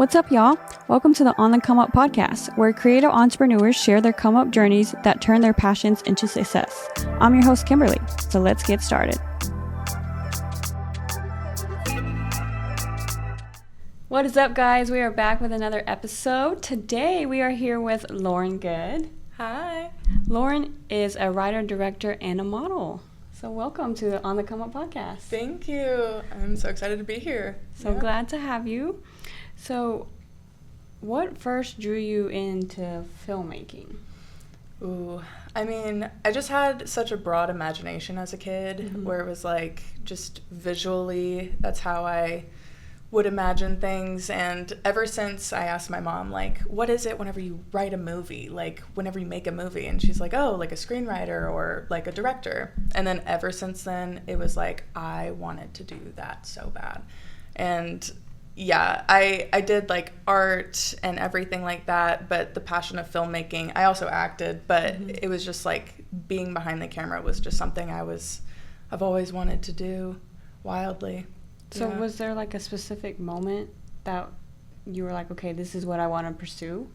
What's up, y'all? Welcome to the On the Come Up podcast, where creative entrepreneurs share their come up journeys that turn their passions into success. I'm your host, Kimberly, so let's get started. What is up, guys? We are back with another episode. Today, we are here with Lauren Good. Hi. Lauren is a writer, director, and a model. So welcome to the On the Come Up podcast. Thank you. I'm so excited to be here. So glad to have you. So what first drew you into filmmaking? I just had such a broad imagination as a kid, where it was like just visually, that's how I would imagine things. And ever since I asked my mom, like, what is it whenever you write a movie, like whenever you make a movie? And she's like, oh, like a screenwriter or like a director. And then ever since then, it was like I wanted to do that so bad. And yeah, I did like art and everything like that, but the passion of filmmaking, I also acted, but it was just like being behind the camera was just something I've always wanted to do wildly. So was there like a specific moment that you were like, okay, this is what I want to pursue?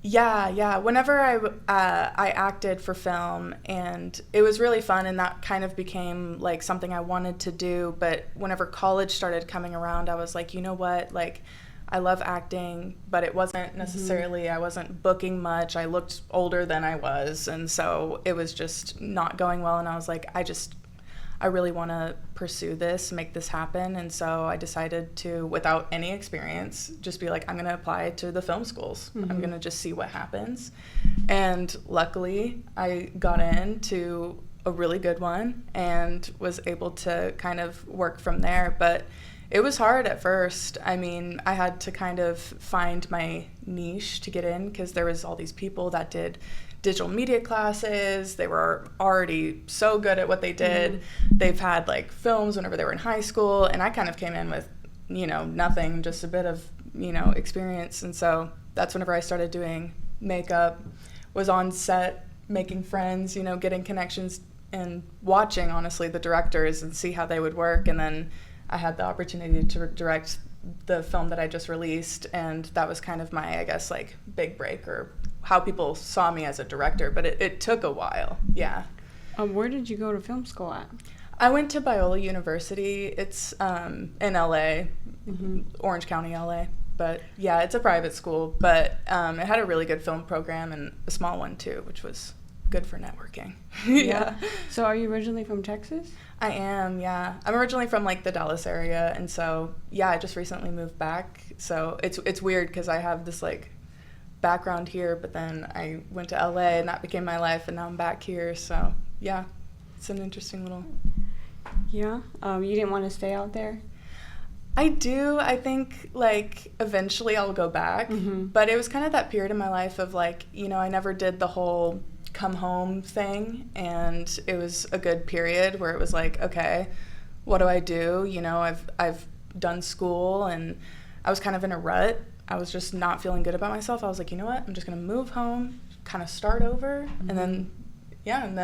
Yeah. Whenever I acted for film, and it was really fun, and that kind of became like something I wanted to do. But whenever college started coming around, I was like, you know what, like I love acting, but it wasn't necessarily, I wasn't booking much. I looked older than I was, and so it was just not going well. And I was like, I really want to pursue this, make this happen. And so I decided to, without any experience, just be like, I'm going to apply to the film schools. I'm going to just see what happens. And luckily, I got into a really good one and was able to kind of work from there. But it was hard at first. I mean, I had to kind of find my niche to get in, because there was all these people that did digital media classes. They were already so good at what they did. They've had like films whenever they were in high school, and I kind of came in with, nothing, just a bit of, experience. And so that's whenever I started doing makeup, was on set, making friends, getting connections and watching, honestly, the directors and see how they would work. And then I had the opportunity to direct the film that I just released, and that was kind of my, I guess, like big break, or how people saw me as a director, but it took a while. Yeah. Where did you go to film school at? I went to Biola University. It's in LA, Orange County, LA. But yeah, it's a private school, but it had a really good film program, and a small one too, which was good for networking. Yeah. So are you originally from Texas? I am, yeah. I'm originally from like the Dallas area, and so yeah, I just recently moved back. So it's weird, because I have this like background here, but then I went to LA and that became my life, and now I'm back here. So yeah, it's an interesting little. Yeah. You didn't want to stay out there? I do. I think like eventually I'll go back, but it was kind of that period in my life of like, I never did the whole come home thing, and it was a good period where it was like, okay, what do I do? I've done school, and I was kind of in a rut. I was just not feeling good about myself. I was like, you know what? I'm just going to move home, kind of start over. And then,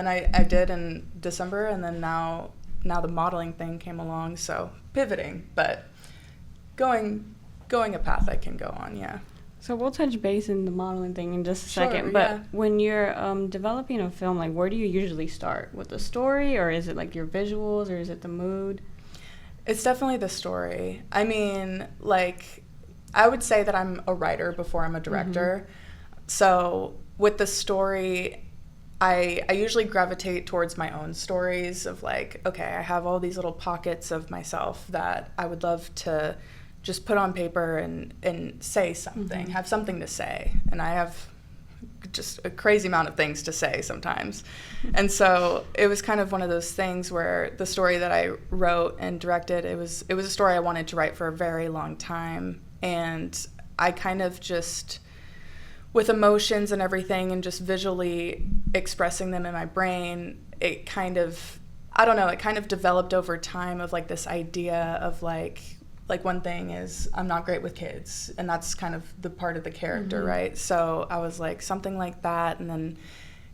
I did in December. And then now the modeling thing came along. So pivoting, but going a path I can go on, yeah. So we'll touch base in the modeling thing in just a second. But when you're developing a film, like where do you usually start? With the story, or is it like your visuals, or is it the mood? It's definitely the story. I mean, like, I would say that I'm a writer before I'm a director. So with the story, I usually gravitate towards my own stories of like, okay, I have all these little pockets of myself that I would love to just put on paper and say something, have something to say. And I have just a crazy amount of things to say sometimes. And so it was kind of one of those things where the story that I wrote and directed, it was a story I wanted to write for a very long time. And I kind of just, with emotions and everything and just visually expressing them in my brain, it kind of, I don't know, it kind of developed over time of like this idea of like one thing is I'm not great with kids, and that's kind of the part of the character, right? So I was like something like that, and then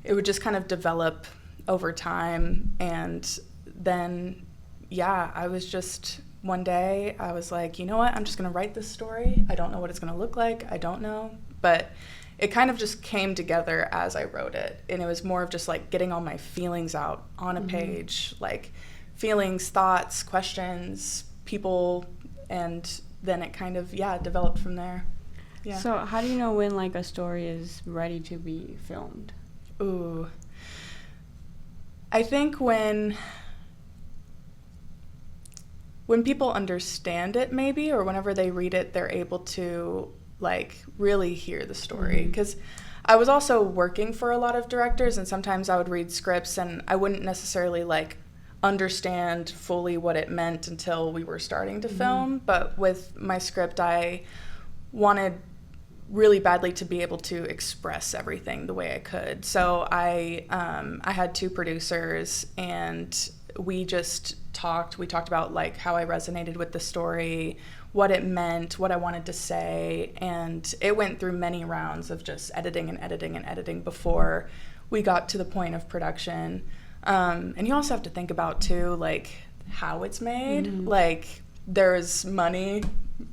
it would just kind of develop over time. And then, yeah, I was just one day I was like, you know what, I'm just going to write this story. I don't know what it's going to look like. I don't know. But it kind of just came together as I wrote it. And it was more of just like getting all my feelings out on a page, like feelings, thoughts, questions, people, and then it kind of, developed from there. Yeah. So how do you know when like a story is ready to be filmed? Ooh. I think when people understand it, maybe, or whenever they read it, they're able to like really hear the story. Because I was also working for a lot of directors, and sometimes I would read scripts and I wouldn't necessarily like understand fully what it meant until we were starting to film. But with my script, I wanted really badly to be able to express everything the way I could. So I had 2 producers, and we just talked. We talked about like how I resonated with the story, what it meant, what I wanted to say, and it went through many rounds of just editing and editing and editing before we got to the point of production. And you also have to think about too, like how it's made. Like there's money,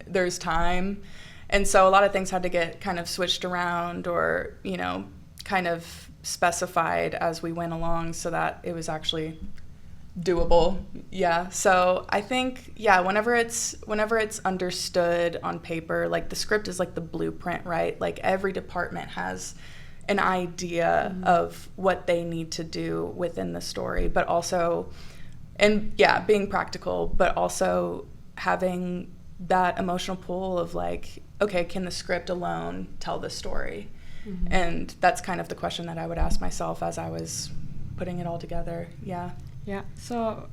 there's time. And so a lot of things had to get kind of switched around or, you know, kind of specified as we went along so that it was actually doable. Yeah. So I think, whenever it's understood on paper, like the script is like the blueprint, right? Like every department has an idea of what they need to do within the story, but also, and being practical, but also having that emotional pull of like, okay, can the script alone tell the story? And that's kind of the question that I would ask myself as I was putting it all together. Yeah. So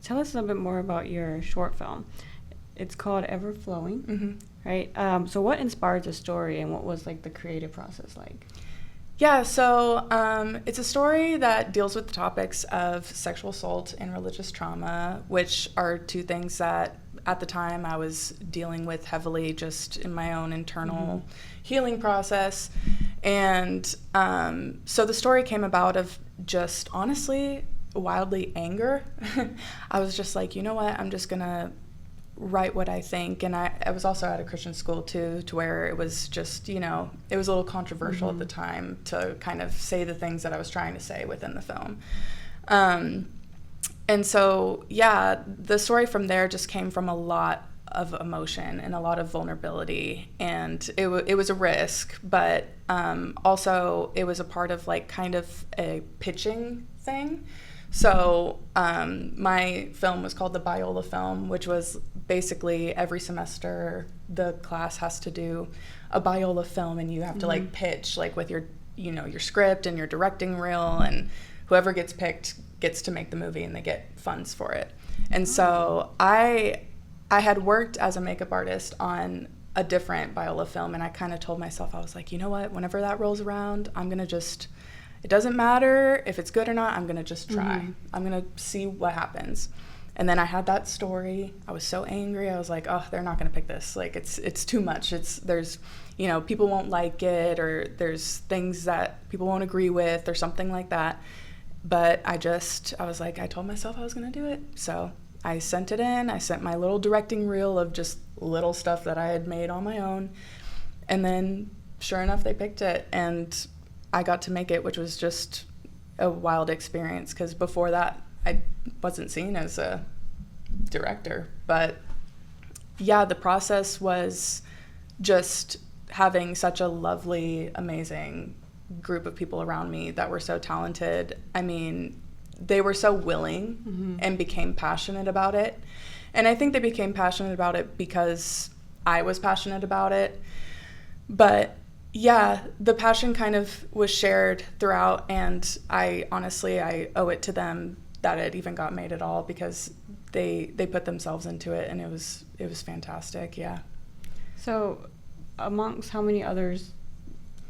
tell us a little bit more about your short film. It's called Ever Flowing, right? So what inspired the story, and what was like the creative process like? Yeah, so it's a story that deals with the topics of sexual assault and religious trauma, which are 2 things that at the time I was dealing with heavily just in my own internal healing process. And so the story came about of just honestly wildly anger. I was just like, you know what, I'm just gonna write what I think. And I was also at a Christian school too, to where it was just, you know, it was a little controversial at the time to kind of say the things that I was trying to say within the film. And so, the story from there just came from a lot of emotion and a lot of vulnerability. And it was a risk, but also it was a part of like kind of a pitching thing. So my film was called the Biola film, which was basically every semester the class has to do a Biola film, and you have to like pitch like with your, you know, your script and your directing reel, and whoever gets picked gets to make the movie and they get funds for it. And so I had worked as a makeup artist on a different Biola film, and I kind of told myself, I was like, you know what, whenever that rolls around, I'm going to just, it doesn't matter if it's good or not, I'm going to just try. I'm going to see what happens. And then I had that story. I was so angry. I was like, oh, they're not going to pick this. Like, it's too much. There's, you know, people won't like it, or there's things that people won't agree with or something like that. But I was like, I told myself I was going to do it. So I sent it in. I sent my little directing reel of just little stuff that I had made on my own. And then sure enough, they picked it. And I got to make it, which was just a wild experience, because before that, I wasn't seen as a director. But yeah, the process was just having such a lovely, amazing group of people around me that were so talented. I mean, they were so willing and became passionate about it. And I think they became passionate about it because I was passionate about it. But yeah, the passion kind of was shared throughout, and I owe it to them that it even got made at all, because they put themselves into it, and it was fantastic. Yeah. So amongst how many others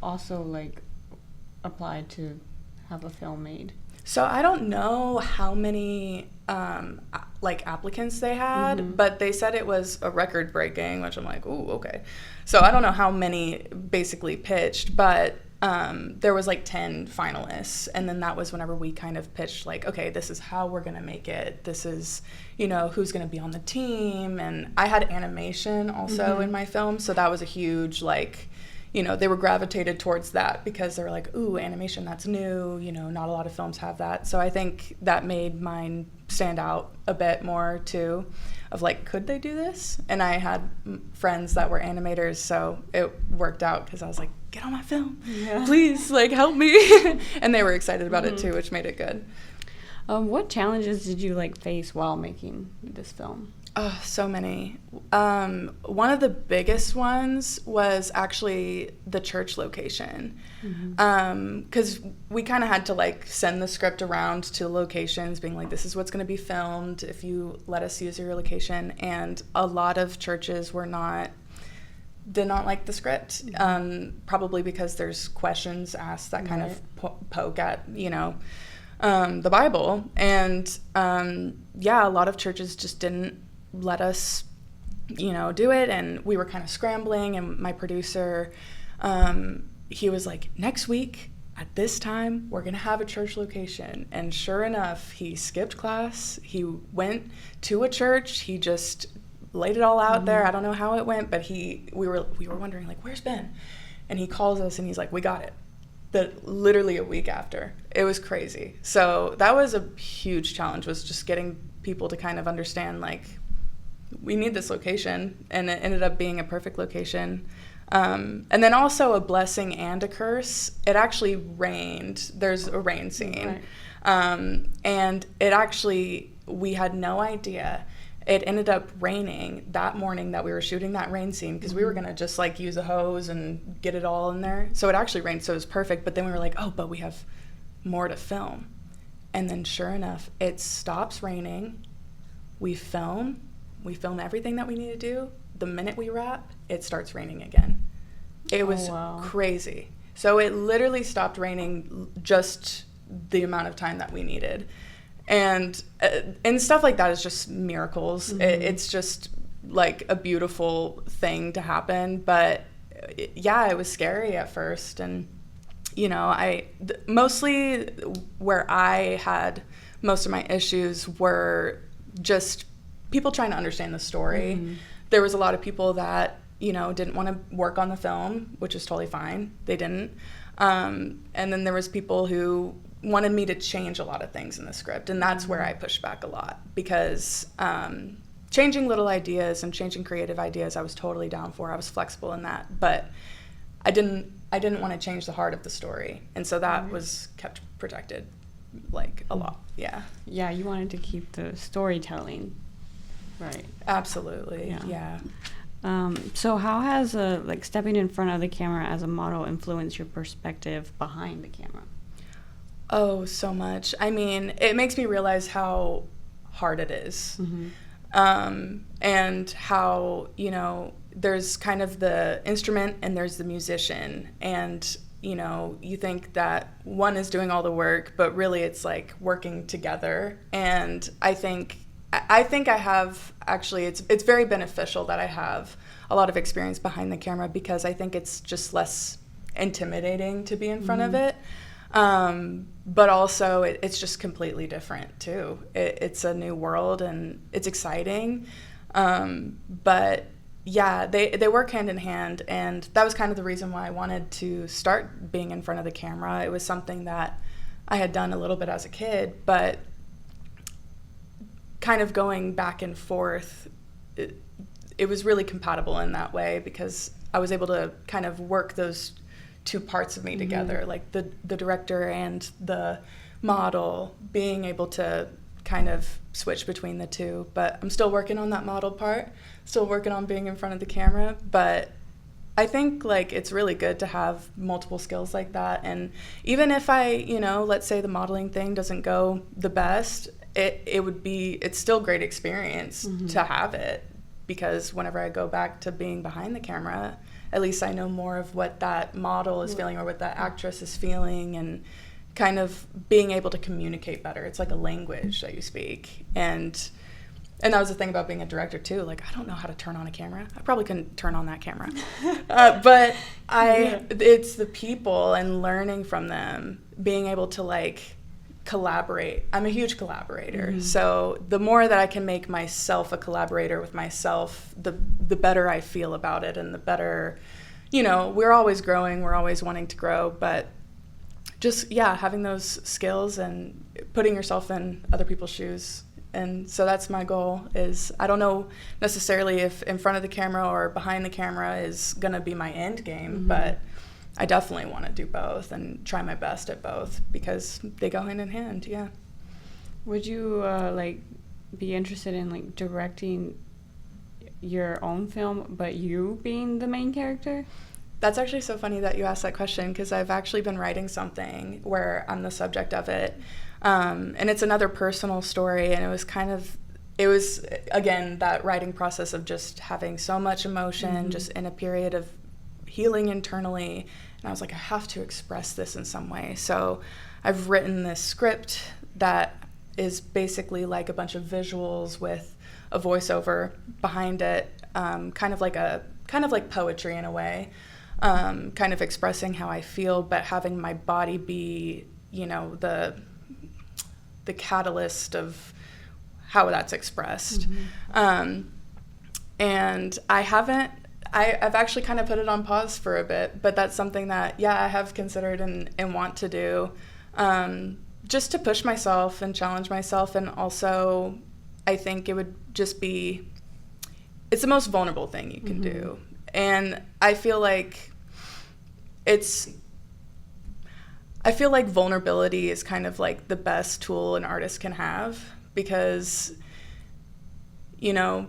also like applied to have a film made? So I don't know how many like applicants they had, but they said it was a record breaking, which I'm like, ooh, okay. So I don't know how many basically pitched, but there was like 10 finalists, and then that was whenever we kind of pitched like, okay, this is how we're gonna make it, this is, you know, who's gonna be on the team. And I had animation also in my film, so that was a huge, like, you know, they were gravitated towards that because they were like, ooh, animation, that's new, you know, not a lot of films have that. So I think that made mine stand out a bit more too, of like, could they do this? And I had friends that were animators, so it worked out because I was like, get on my film, please, like, help me. And they were excited about it too, which made it good. What challenges did you like face while making this film? Oh, so many. One of the biggest ones was actually the church location, because we kind of had to like send the script around to locations being like, this is what's going to be filmed if you let us use your location. And a lot of churches did not like the script, probably because there's questions asked that kind of poke at, you know, the Bible. And yeah, a lot of churches just didn't let us, you know, do it. And we were kind of scrambling, and my producer, he was like, next week at this time we're gonna have a church location. And sure enough, he skipped class, he went to a church, he just laid it all out there. I don't know how it went, but we were wondering like, where's Ben? And he calls us and he's like, we got it. Literally a week after. It was crazy. So that was a huge challenge, was just getting people to kind of understand like, we need this location. And it ended up being a perfect location. And then also a blessing and a curse. It actually rained. There's a rain scene. Right. And it actually, we had no idea. It ended up raining that morning that we were shooting that rain scene, because we were going to just like use a hose and get it all in there. So it actually rained, so it was perfect. But then we were like, oh, but we have more to film. And then sure enough, it stops raining. We film everything that we need to do. The minute we wrap, it starts raining again. It was crazy. So it literally stopped raining just the amount of time that we needed. And stuff like that is just miracles. It's just like a beautiful thing to happen. But yeah, it was scary at first. And, you know, mostly where I had most of my issues were just people trying to understand the story. There was a lot of people that, you know, didn't want to work on the film, which is totally fine. They didn't. And then there was people who wanted me to change a lot of things in the script, and that's where I pushed back a lot, because changing little ideas and changing creative ideas I was totally down for. I was flexible in that, but I didn't want to change the heart of the story, and so that was kept protected like a lot. Yeah, you wanted to keep the storytelling right. Absolutely. Yeah. So how has like stepping in front of the camera as a model influenced your perspective behind the camera? Oh, so much. I mean, it makes me realize how hard it is. And how, you know, there's kind of the instrument and there's the musician. And, you know, you think that one is doing all the work, but really it's like working together. And I think I have actually, it's very beneficial that I have a lot of experience behind the camera, because I think it's just less intimidating to be in front of it. But also it's just completely different too. It's a new world and it's exciting. But yeah, they work hand in hand, and that was kind of the reason why I wanted to start being in front of the camera. It was something that I had done a little bit as a kid, but kind of going back and forth, it was really compatible in that way, because I was able to kind of work those two parts of me together, like the director and the model, being able to kind of switch between the two. But I'm still working on that model part, still working on being in front of the camera. But I think like it's really good to have multiple skills like that. And even if I, you know, let's say the modeling thing doesn't go the best, it's still great experience to have it, because whenever I go back to being behind the camera, at least I know more of what that model is feeling or what that actress is feeling, and kind of being able to communicate better. It's like a language that you speak. And And that was the thing about being a director too. Like, I don't know how to turn on a camera. I probably couldn't turn on that camera. But it's the people and learning from them, being able to like collaborate. I'm a huge collaborator. Mm-hmm. So the more that I can make myself a collaborator with myself, the better I feel about it, and the better, you know, we're always growing, we're always wanting to grow, but just, yeah, having those skills and putting yourself in other people's shoes. And so that's my goal. Is I don't know necessarily if in front of the camera or behind the camera is going to be my end game, mm-hmm. but I definitely want to do both and try my best at both, because they go hand in hand. Yeah. Would you like be interested in like directing your own film, but you being the main character? That's actually so funny that you asked that question, because I've actually been writing something where I'm the subject of it. And it's another personal story, and it was again that writing process of just having so much emotion, mm-hmm. just in a period of healing internally, and I was like, I have to express this in some way. So I've written this script that is basically like a bunch of visuals with a voiceover behind it, kind of like poetry in a way, kind of expressing how I feel, but having my body be, you know, the catalyst of how that's expressed. Mm-hmm. And I've actually kind of put it on pause for a bit, but that's something that, yeah, I have considered and want to do, just to push myself and challenge myself. And also, I think it would just be, it's the most vulnerable thing you can mm-hmm. do. And I feel like vulnerability is kind of like the best tool an artist can have, because, you know,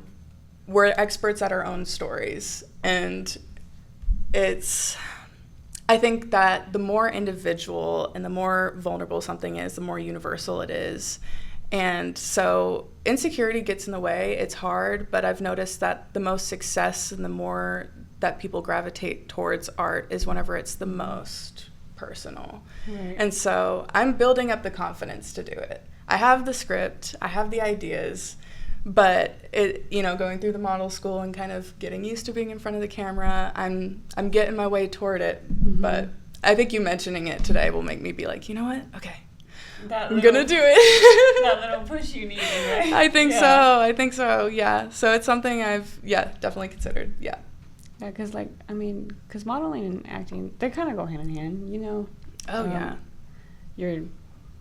we're experts at our own stories. And I think that the more individual and the more vulnerable something is, the more universal it is. And so insecurity gets in the way. It's hard, but I've noticed that the most success and the more that people gravitate towards art is whenever it's the most personal. Right. And so I'm building up the confidence to do it. I have the script, I have the ideas, but it, you know, going through the model school and kind of getting used to being in front of the camera, I'm getting my way toward it. Mm-hmm. But I think you mentioning it today will make me be like, you know what? Okay. I'm gonna do it. That little push you need, right? I think so. Yeah. So it's something I've definitely considered. Yeah. Yeah, because modeling and acting, they kind of go hand in hand, you know. Oh, yeah. You're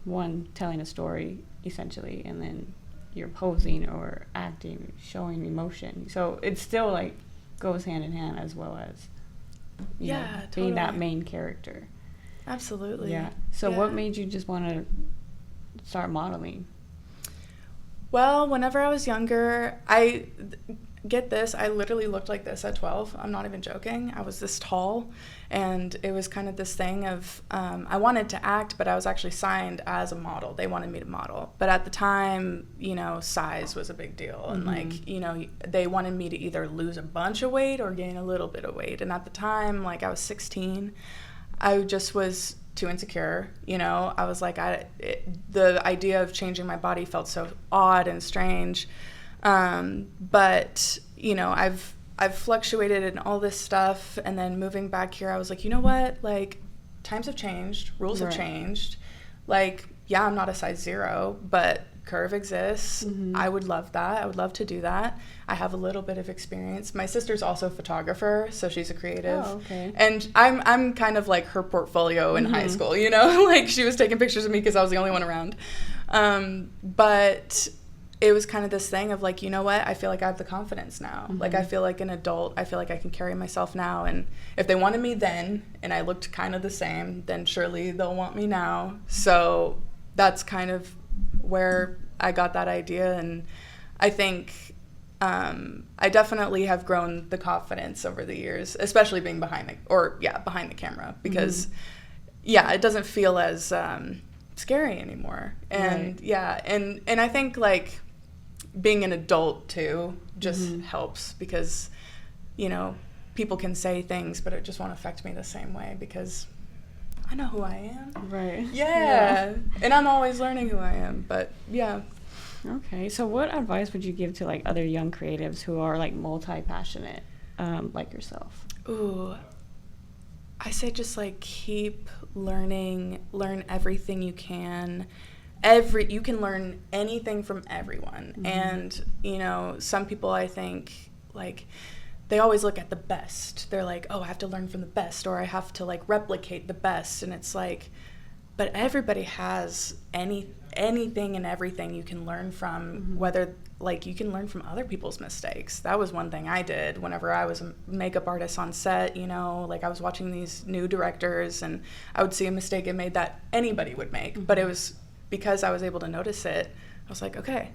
one telling a story essentially, and then you're posing or acting, showing emotion. So it still like goes hand in hand, as well as you know, being that main character. Absolutely. Yeah. So what made you just want to start modeling? Well, whenever I was younger, get this, I literally looked like this at 12. I'm not even joking. I was this tall, and it was kind of this thing of I wanted to act, but I was actually signed as a model. They wanted me to model. But at the time, you know, size was a big deal. Mm-hmm. And like, you know, they wanted me to either lose a bunch of weight or gain a little bit of weight. And at the time, like I was 16, I just was too insecure, you know. I was like, the idea of changing my body felt so odd and strange. But, you know, I've fluctuated in all this stuff, and then moving back here, I was like, you know what, like, times have changed, rules have changed. Like, yeah, I'm not a size 0, but curve exists. Mm-hmm. I would love that. I would love to do that. I have a little bit of experience. My sister's also a photographer, so she's a creative. Oh, okay. And I'm kind of like her portfolio in mm-hmm. high school, you know? Like, she was taking pictures of me because I was the only one around. But it was kind of this thing of like, you know what? I feel like I have the confidence now. Mm-hmm. Like, I feel like an adult. I feel like I can carry myself now. And if they wanted me then, and I looked kind of the same, then surely they'll want me now. So that's kind of where I got that idea. And I think I definitely have grown the confidence over the years, especially being behind the camera, because mm-hmm. It doesn't feel as scary anymore. And and I think like being an adult too just mm-hmm. helps, because, you know, people can say things, but it just won't affect me the same way, because I know who I am. Right. Yeah. And I'm always learning who I am, but yeah. Okay, so what advice would you give to like other young creatives who are like multi-passionate, like yourself? Ooh, I say just like keep learning, learn everything you can. You can learn anything from everyone. Mm-hmm. And, you know, some people I think like they always look at the best. They're like, oh, I have to learn from the best, or I have to like replicate the best. And it's like, but everybody has anything and everything you can learn from, mm-hmm. whether like you can learn from other people's mistakes. That was one thing I did whenever I was a makeup artist on set, you know, like I was watching these new directors and I would see a mistake it made that anybody would make, mm-hmm. but it was because I was able to notice it. I was like, okay,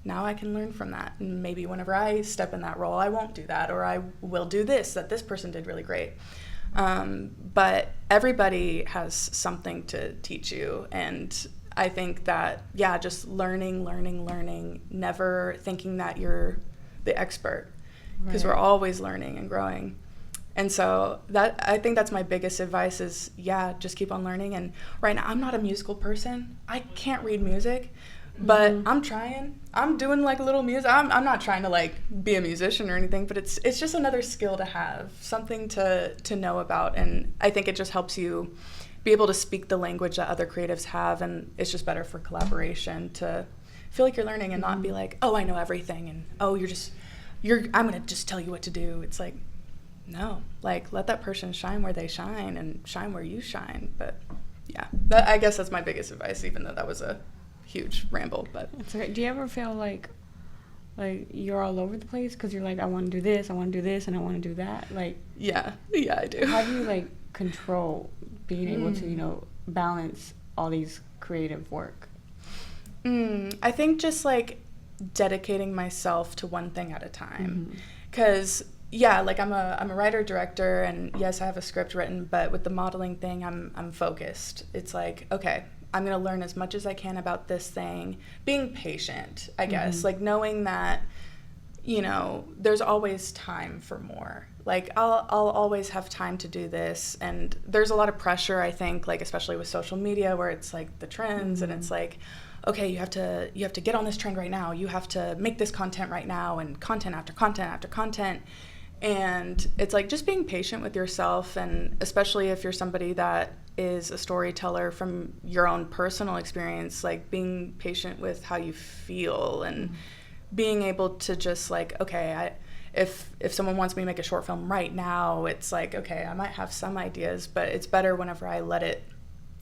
now I can learn from that. And maybe whenever I step in that role, I won't do that, or I will do this that this person did really great. But everybody has something to teach you. And I think that, yeah, just learning, never thinking that you're the expert, because Right. we're always learning and growing. And so I think that's my biggest advice is, yeah, just keep on learning. And right now, I'm not a musical person. I can't read music, but mm-hmm. I'm trying. I'm doing like a little music. I'm not trying to like be a musician or anything, but it's just another skill to have, something to know about. And I think it just helps you be able to speak the language that other creatives have. And it's just better for collaboration to feel like you're learning and mm-hmm. not be like, oh, I know everything. And oh, I'm going to just tell you what to do. It's like, no, like let that person shine where they shine and shine where you shine. But yeah, I guess that's my biggest advice, even though that was a huge ramble. But it's okay. Do you ever feel like you're all over the place because you're like, I want to do this, and I want to do that? Like, yeah, I do. How do you like control being able to, you know, balance all these creative work? I think just like dedicating myself to one thing at a time, mm-hmm. because yeah, like I'm a writer director, and yes, I have a script written, but with the modeling thing, I'm focused. It's like, okay, I'm gonna learn as much as I can about this thing. Being patient, I guess, mm-hmm. like knowing that, you know, there's always time for more. Like I'll always have time to do this, and there's a lot of pressure, I think, like especially with social media, where it's like the trends, mm-hmm. and it's like, okay, you have to get on this trend right now. You have to make this content right now, and content after content after content. And it's like just being patient with yourself, and especially if you're somebody that is a storyteller from your own personal experience, like being patient with how you feel, and being able to just like, okay, if someone wants me to make a short film right now, it's like, okay, I might have some ideas, but it's better whenever I let it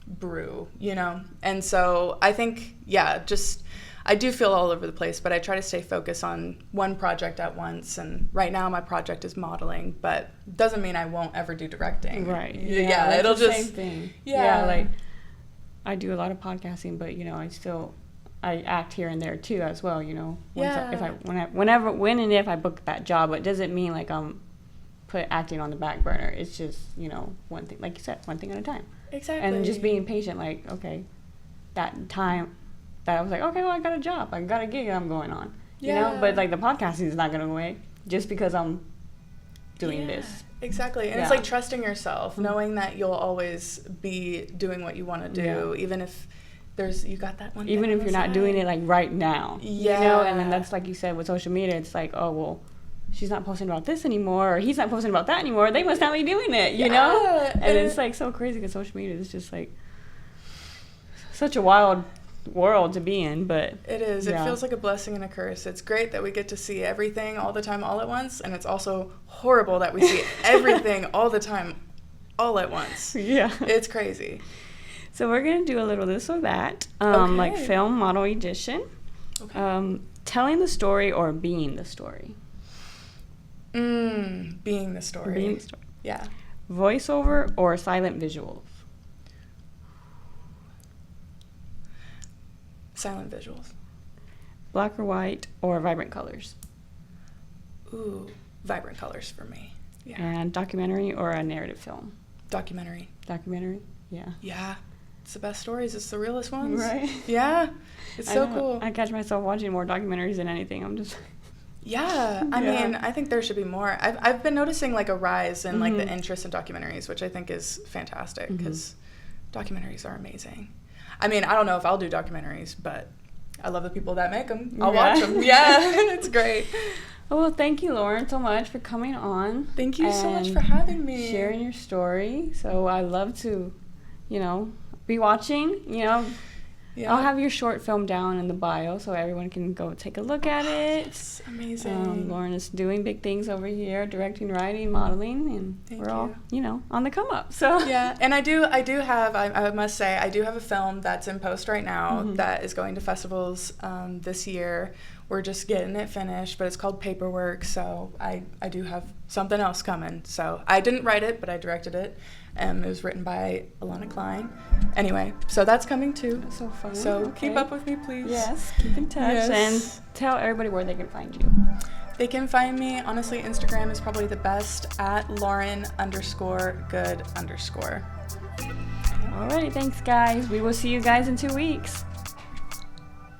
brew, you know? And so I think, yeah, just I do feel all over the place, but I try to stay focused on one project at once. And right now my project is modeling, but doesn't mean I won't ever do directing. Right. Yeah, it'll the just same thing. Yeah, like I do a lot of podcasting, but you know, I act here and there too as well, you know. When and if I book that job, it doesn't mean like I'm put acting on the back burner. It's just, you know, one thing, like you said, one thing at a time. Exactly. And just being patient, like, okay, that time that I was like, okay, well, I got a job, I got a gig I'm going on, you know. But like the podcasting is not going to go away just because I'm doing this. Exactly. And it's like trusting yourself, knowing that you'll always be doing what you want to do, even if you got that one. Even if you're not doing it like right now, you know. And then that's like you said with social media, it's like, oh well, she's not posting about this anymore, or he's not posting about that anymore. They must not be doing it, you know. And it's like so crazy because social media is just like such a wild world to be in. But it is. It feels like a blessing and a curse. It's great that we get to see everything all the time all at once, and it's also horrible that we see everything all the time all at once. It's crazy. So we're gonna do a little this or that, like film model edition. Telling the story or being the story. Being the story. Being the story. Yeah. Voiceover or silent visuals. Silent visuals. Black or white or vibrant colors. Ooh, vibrant colors for me. Yeah. And documentary or a narrative film. Documentary. Documentary. Yeah. Yeah. It's the best stories. It's the realest ones. Right. Yeah. It's so cool. I catch myself watching more documentaries than anything. I'm just. Yeah. I mean, I think there should be more. I've been noticing like a rise in like the interest in documentaries, which I think is fantastic because documentaries are amazing. I mean, I don't know if I'll do documentaries, but I love the people that make them. I'll Yeah. watch them. Yeah, it's great. Oh, well, thank you, Lauren, so much for coming on. Thank you so much and for having me. sharing your story. So I love to, be watching. Yeah. I'll have your short film down in the bio so everyone can go take a look at it. It's amazing. Lauren is doing big things over here, directing, writing, modeling, and Thank we're all, you. on the come up. So Yeah, and I do have, I must say, I do have a film that's in post right now that is going to festivals this year. We're just getting it finished, but it's called Paperwork, so I do have something else coming. So I didn't write it, but I directed it. It was written by Alana Klein. Anyway, so that's coming too. that's so fun. So Okay. keep up with me, please. Yes, keep in touch Yes. and tell everybody where they can find you. They can find me, honestly, Instagram is probably the best, at Lauren_good_. Alrighty, thanks guys. We will see you guys in 2 weeks.